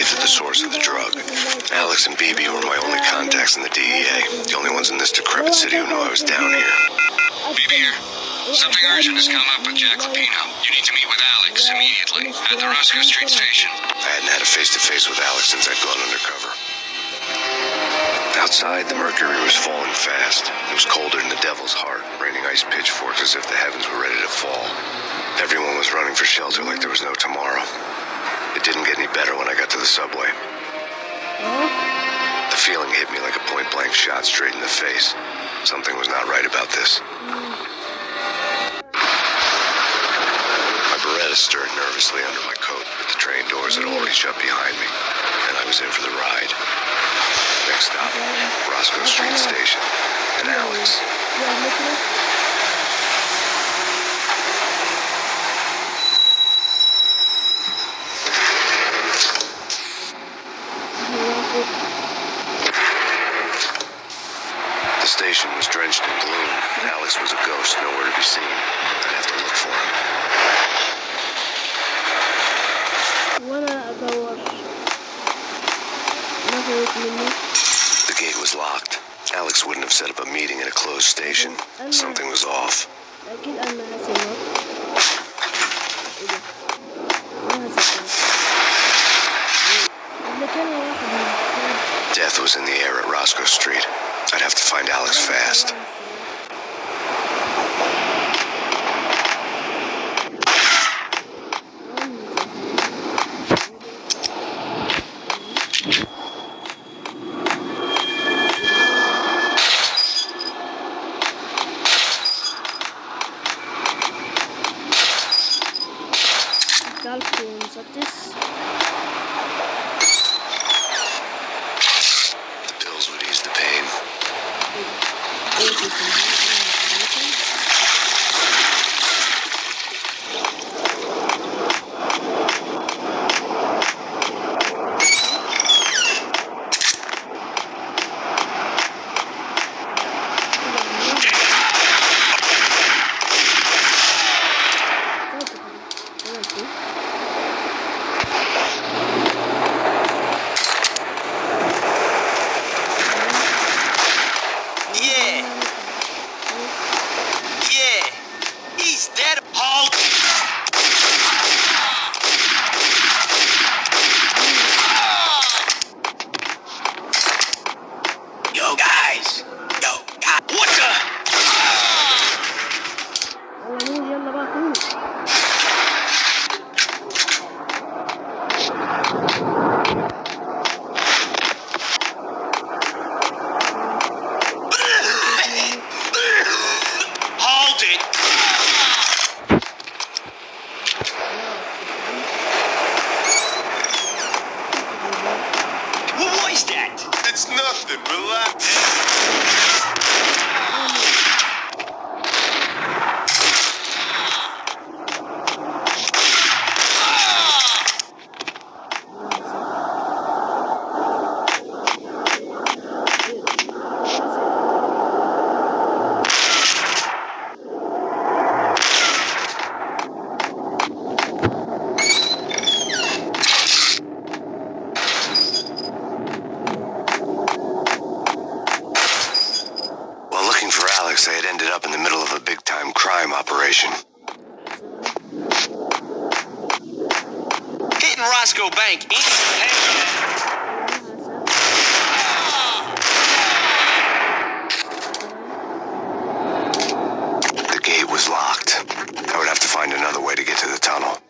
get to the source of the drug. Alex and BB were my only contacts in the DEA. The only ones in this decrepit city who knew I was down here. BB here. Something urgent has come up with Jack Rapino. You need to meet with Alex immediately at the Roscoe Street station. I hadn't had a face-to-face with Alex since I'd gone undercover. Outside, the mercury was falling fast. It was colder than the devil's heart, raining ice pitchforks as if the heavens were ready to fall. Everyone was running for shelter like there was no tomorrow. It didn't get any better when I got to the subway. The feeling hit me like a point-blank shot straight in the face. Something was not right about this. My Beretta stirred nervously under my coat, but the train doors had already shut behind me, and I was in for the ride. Next stop, Roscoe Street Station, and Alex. The station was drenched in gloom. Alex was a ghost, nowhere to be seen. I'd have to look for him. The gate was locked. Alex wouldn't have set up a meeting in a closed station. Something was off. Death was in the air at Roscoe Street. I'd have to find Alex fast. The pills would ease the pain. It's nothing. Relax. I had ended up in the middle of a big-time crime operation. Hitting Roscoe Bank ain't The gate was locked. I would have to find another way to get to the tunnel.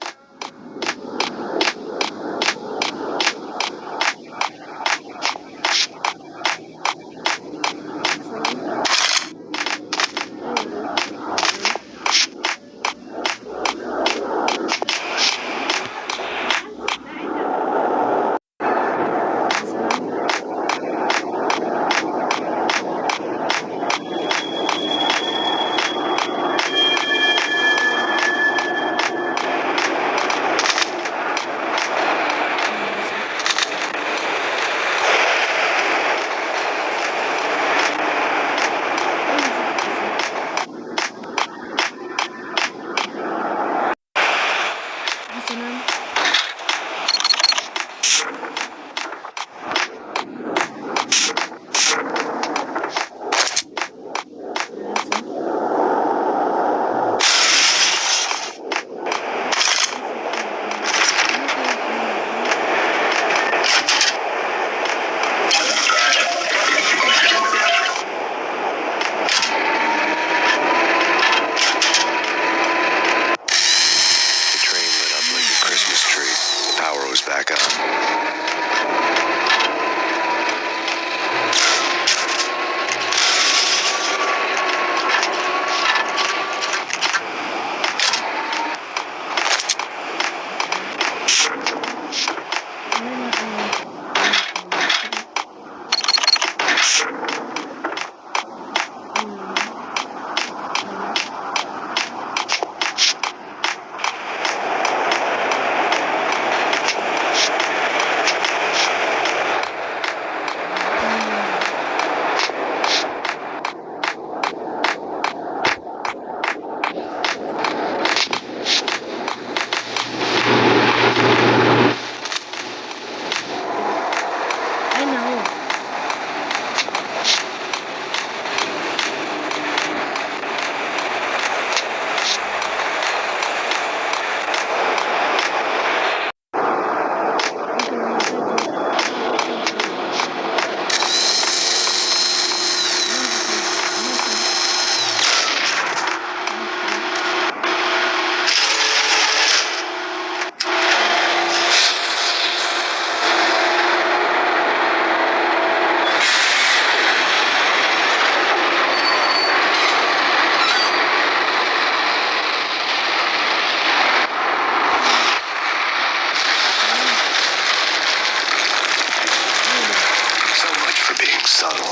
subtle.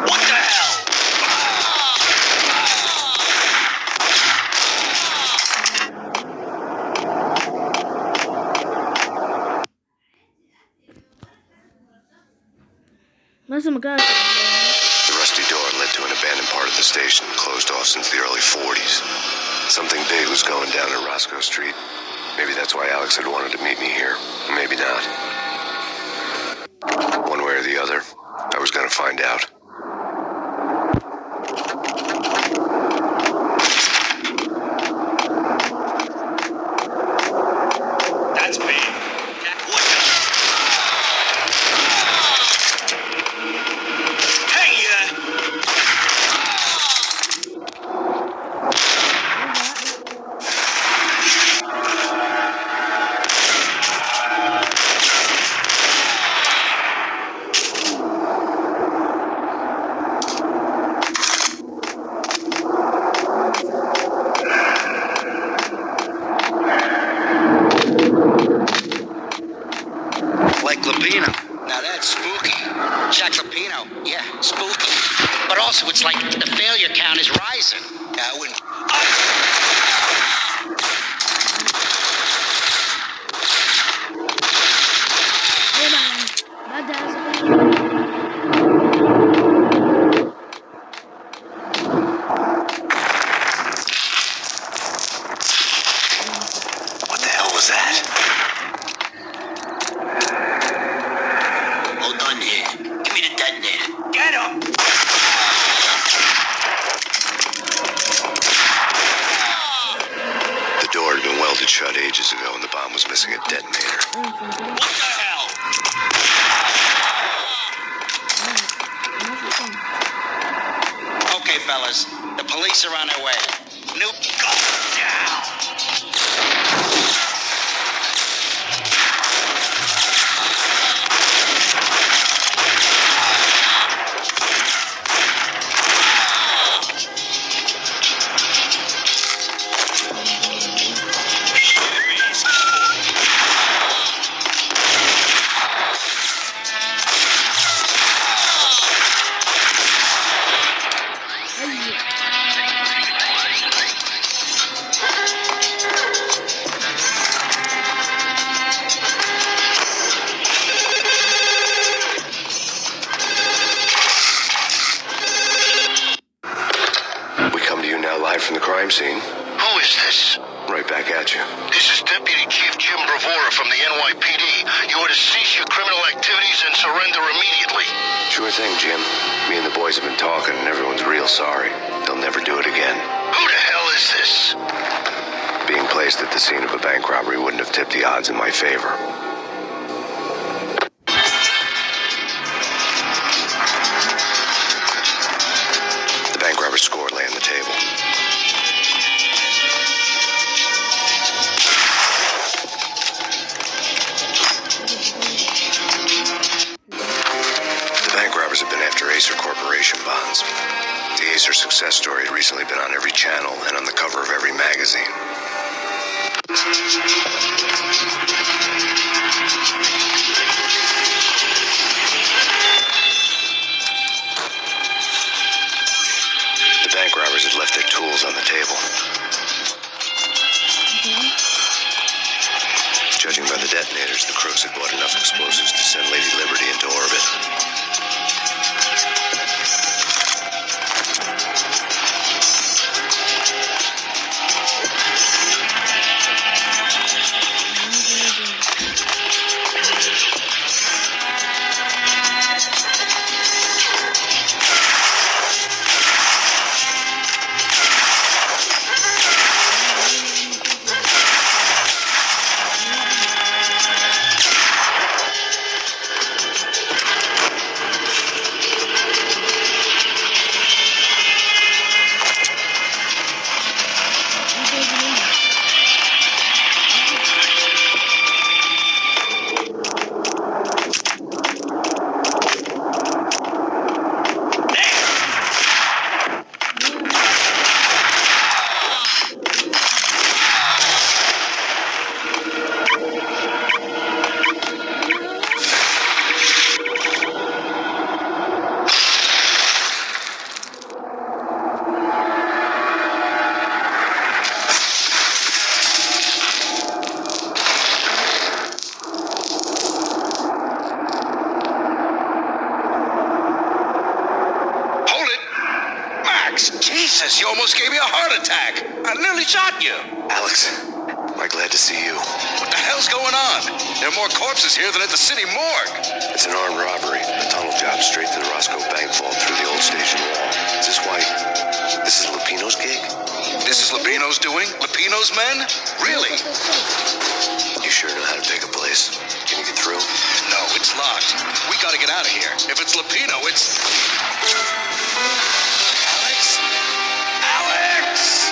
What the hell? لازم أقاطع. The rusty door led to an abandoned part of the station, closed off since the early 40s. Something big was going down at Roscoe Street. Maybe that's why Alex had wanted to meet me here. Maybe not. One way or the other, I was gonna find out. That's big. What the? Hey, like Lapino. Now that's spooky. Jack Lapino, yeah, spooky. But also, it's like the failure count is rising. I wouldn't. طبعا بعدها What the hell was that? Hold on here. Give me the detonator. Get him! The door had been welded shut ages ago and the bomb was missing a detonator. What the hell? Okay, fellas. The police are on their way. Nuke, go down! Live from the crime scene. Who is this? Right back at you. This is Deputy Chief Jim Bravura from the NYPD. You are to cease your criminal activities and surrender immediately. Sure thing, Jim. Me and the boys have been talking and everyone's real sorry. They'll never do it again. Who the hell is this? Being placed at the scene of a bank robbery wouldn't have tipped the odds in my favor. The bank robber's score lay on the table. Have been after Acer Corporation bonds. The Acer success story had recently been on every channel and on the cover of every magazine. The bank robbers had left their tools on the table. Judging by the detonators, the crooks had bought enough explosives to send Lady Liberty into orbit. gave me a heart attack. I nearly shot you. Alex, am I glad to see you. What the hell's going on? There are more corpses here than at the city morgue. It's an armed robbery. A tunnel job straight to the Roscoe Bank vault through the old station wall. Is this why? This is Lupino's gig? This is Lupino's doing? Lupino's men? Really? You sure know how to pick a place? Can you get through? No, it's locked. We gotta get out of here. If it's Lupino, it's... Alex? Alex!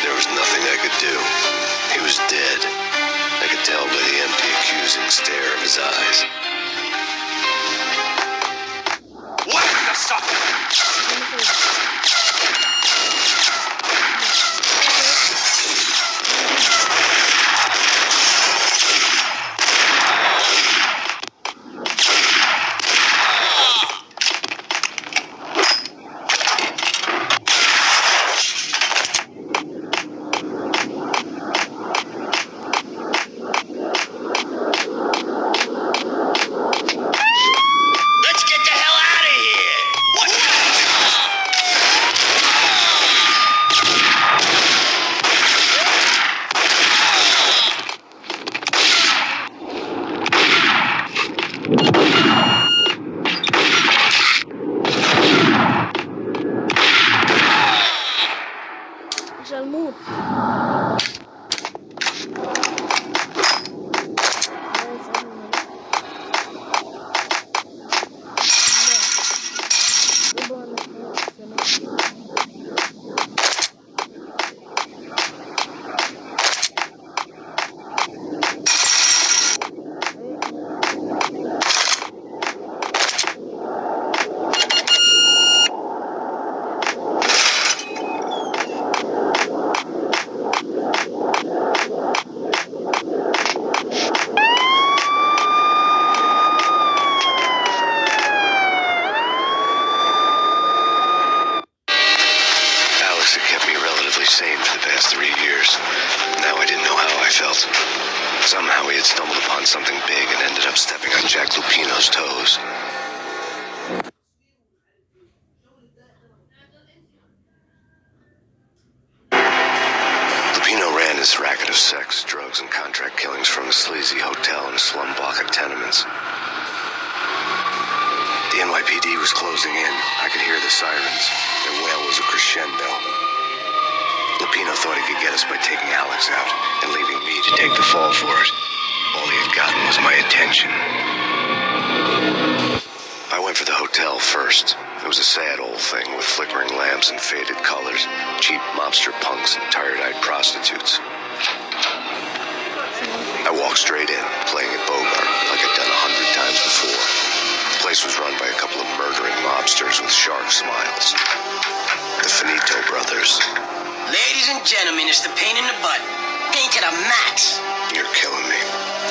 There was nothing I could do. He was dead. I could tell by the empty, accusing stare of his eyes. What the sucker? الموت. Sane for the past 3 years. Now I didn't know how I felt. Somehow he had stumbled upon something big and ended up stepping on Jack Lupino's toes. Lupino ran his racket of sex, drugs, and contract killings from a sleazy hotel in a slum block of tenements. The NYPD was closing in. I could hear the sirens. Their wail was a crescendo. Lupino thought he could get us by taking Alex out and leaving me to take the fall for it. All he had gotten was my attention. I went for the hotel first. It was a sad old thing with flickering lamps and faded colors, cheap mobster punks and tired-eyed prostitutes. I walked straight in, playing at Bogart like I'd done 100 times before. The place was run by a couple of murdering mobsters with sharp smiles. The Finito brothers. Ladies and gentlemen, it's the pain in the butt. Pain to the max. You're killing me.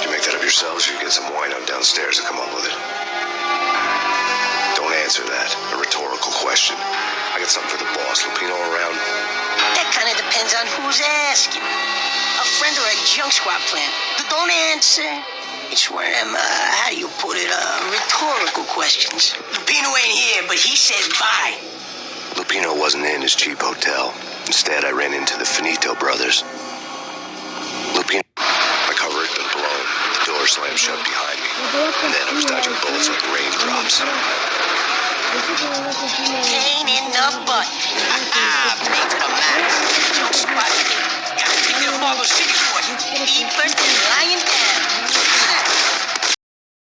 Did you make that up yourselves or you get some wine out downstairs to come up with it? Don't answer that. A rhetorical question. I got something for the boss. Lupino around? That kind of depends on who's asking. A friend or a junk squad plan. Don't answer. It's one of them, how do you put it, rhetorical questions. Lupino ain't here, but he says bye. Lupino wasn't in his cheap hotel. Instead, I ran into the Finito brothers. Lupino, my cover had been blown. The door slammed shut behind me. And then I was dodging bullets like raindrops. Pain in the butt.